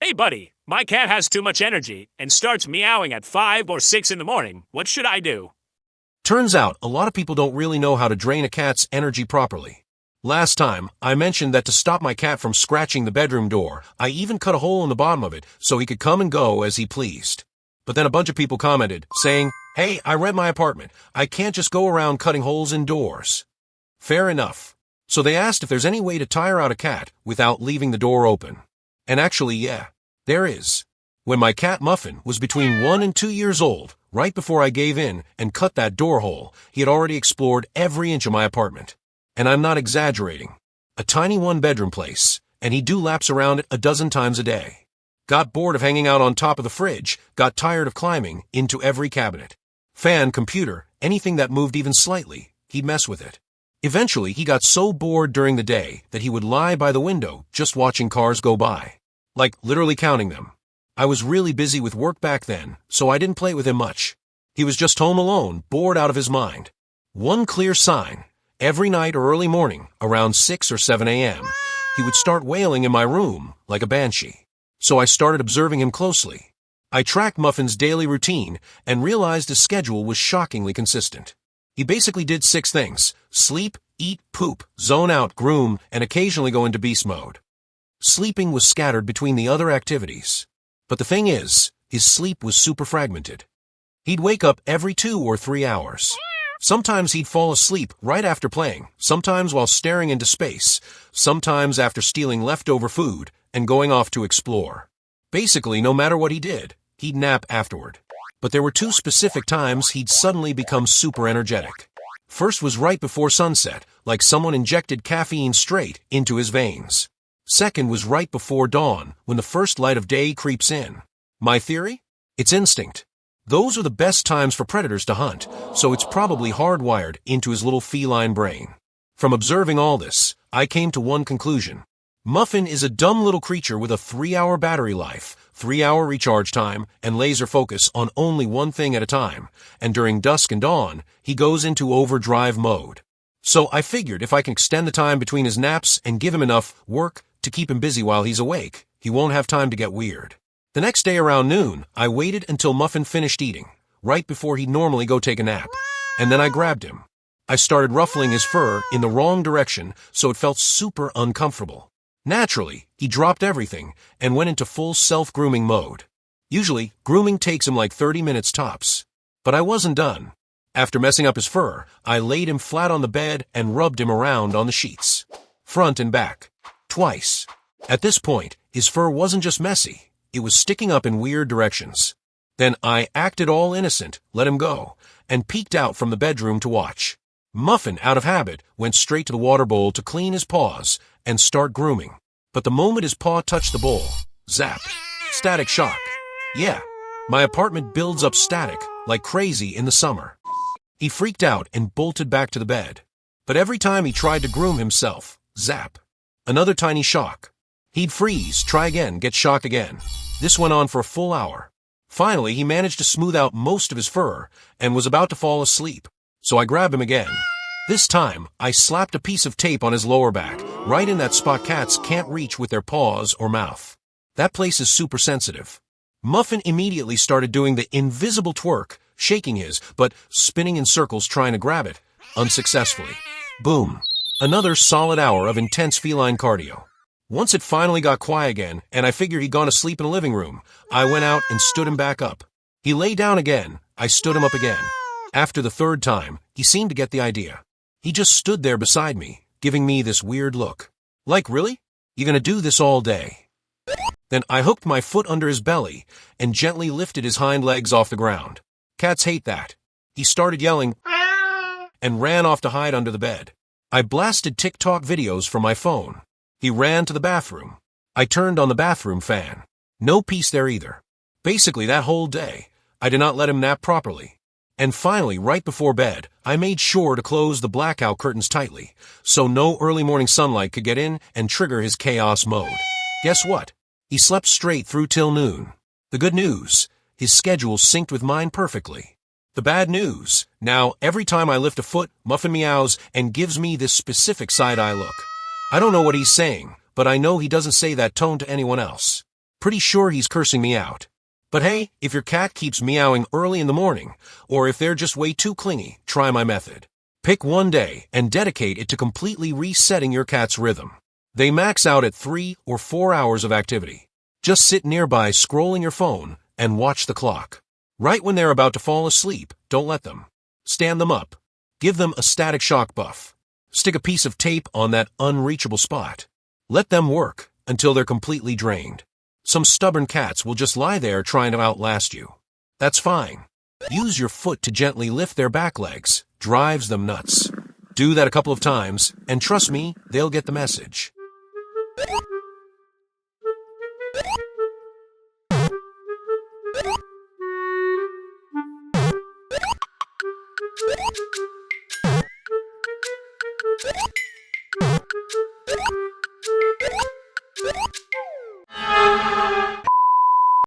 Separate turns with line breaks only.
Hey, buddy, my cat has too much energy and starts meowing at 5 or 6 in the morning. What should I do?
Turns out, a lot of people don't really know how to drain a cat's energy properly. Last time, I mentioned that to stop my cat from scratching the bedroom door, I even cut a hole in the bottom of it so he could come and go as he pleased. But then a bunch of people commented, saying, "Hey, I rent my apartment. I can't just go around cutting holes in doors." Fair enough. So they asked if there's any way to tire out a cat without leaving the door open. And actually, yeah, there is. When my cat Muffin was between 1 and 2 years old, right before I gave in and cut that door hole, he had already explored every inch of my apartment. And I'm not exaggerating. A tiny one-bedroom place, and he'd do laps around it a dozen times a day. Got bored of hanging out on top of the fridge, got tired of climbing into every cabinet. Fan, computer, anything that moved even slightly, he'd mess with it. Eventually, he got so bored during the day that he would lie by the window just watching cars go by. Like, literally counting them. I was really busy with work back then, so I didn't play with him much. He was just home alone, bored out of his mind. One clear sign. Every night or early morning, around 6 or 7 a.m., he would start wailing in my room like a banshee. So I started observing him closely. I tracked Muffin's daily routine and realized his schedule was shockingly consistent. He basically did 6 things: sleep, eat, poop, zone out, groom, and occasionally go into beast mode. Sleeping was scattered between the other activities. But the thing is, his sleep was super fragmented. He'd wake up every 2 or 3 hours. Sometimes he'd fall asleep right after playing, sometimes while staring into space, sometimes after stealing leftover food and going off to explore. Basically, no matter what he did, he'd nap afterward. But there were 2 specific times he'd suddenly become super energetic. First was right before sunset, like someone injected caffeine straight into his veins. Second was right before dawn, when the first light of day creeps in. My theory? It's instinct. Those are the best times for predators to hunt, so it's probably hardwired into his little feline brain. From observing all this, I came to one conclusion. Muffin is a dumb little creature with a 3-hour battery life, 3-hour recharge time, and laser focus on only one thing at a time, and during dusk and dawn, he goes into overdrive mode. So I figured if I can extend the time between his naps and give him enough work to keep him busy while he's awake, he won't have time to get weird. The next day around noon, I waited until Muffin finished eating, right before he'd normally go take a nap, and then I grabbed him. I started ruffling his fur in the wrong direction, so it felt super uncomfortable. Naturally, he dropped everything and went into full self-grooming mode. Usually, grooming takes him like 30 minutes tops. But I wasn't done. After messing up his fur, I laid him flat on the bed and rubbed him around on the sheets. Front and back. Twice. At this point, his fur wasn't just messy. It was sticking up in weird directions. Then I acted all innocent, let him go, and peeked out from the bedroom to watch. Muffin, out of habit, went straight to the water bowl to clean his paws and start grooming. But the moment his paw touched the bowl, zap, static shock. Yeah, my apartment builds up static like crazy in the summer. He freaked out and bolted back to the bed. But every time he tried to groom himself, zap, another tiny shock. He'd freeze, try again, get shocked again. This went on for a full hour. Finally, he managed to smooth out most of his fur and was about to fall asleep. So I grabbed him again. This time, I slapped a piece of tape on his lower back, right in that spot cats can't reach with their paws or mouth. That place is super sensitive. Muffin immediately started doing the invisible twerk, shaking his, but spinning in circles trying to grab it, unsuccessfully. Boom. Another solid hour of intense feline cardio. Once it finally got quiet again, and I figured he'd gone to sleep in the living room, I went out and stood him back up. He lay down again. I stood him up again. After the 3rd time, he seemed to get the idea. He just stood there beside me, giving me this weird look. Like, really? You gonna do this all day? Then I hooked my foot under his belly and gently lifted his hind legs off the ground. Cats hate that. He started yelling and ran off to hide under the bed. I blasted TikTok videos from my phone. He ran to the bathroom. I turned on the bathroom fan. No peace there either. Basically, that whole day, I did not let him nap properly. And finally, right before bed, I made sure to close the blackout curtains tightly, so no early morning sunlight could get in and trigger his chaos mode. Guess what? He slept straight through till noon. The good news, his schedule synced with mine perfectly. The bad news, now every time I lift a foot, Muffin meows and gives me this specific side-eye look. I don't know what he's saying, but I know he doesn't say that tone to anyone else. Pretty sure he's cursing me out. But hey, if your cat keeps meowing early in the morning, or if they're just way too clingy, try my method. Pick one day and dedicate it to completely resetting your cat's rhythm. They max out at 3 or 4 hours of activity. Just sit nearby scrolling your phone and watch the clock. Right when they're about to fall asleep, don't let them. Stand them up. Give them a static shock buff. Stick a piece of tape on that unreachable spot. Let them work until they're completely drained. Some stubborn cats will just lie there trying to outlast you. That's fine. Use your foot to gently lift their back legs. Drives them nuts. Do that a couple of times, and trust me, they'll get the message.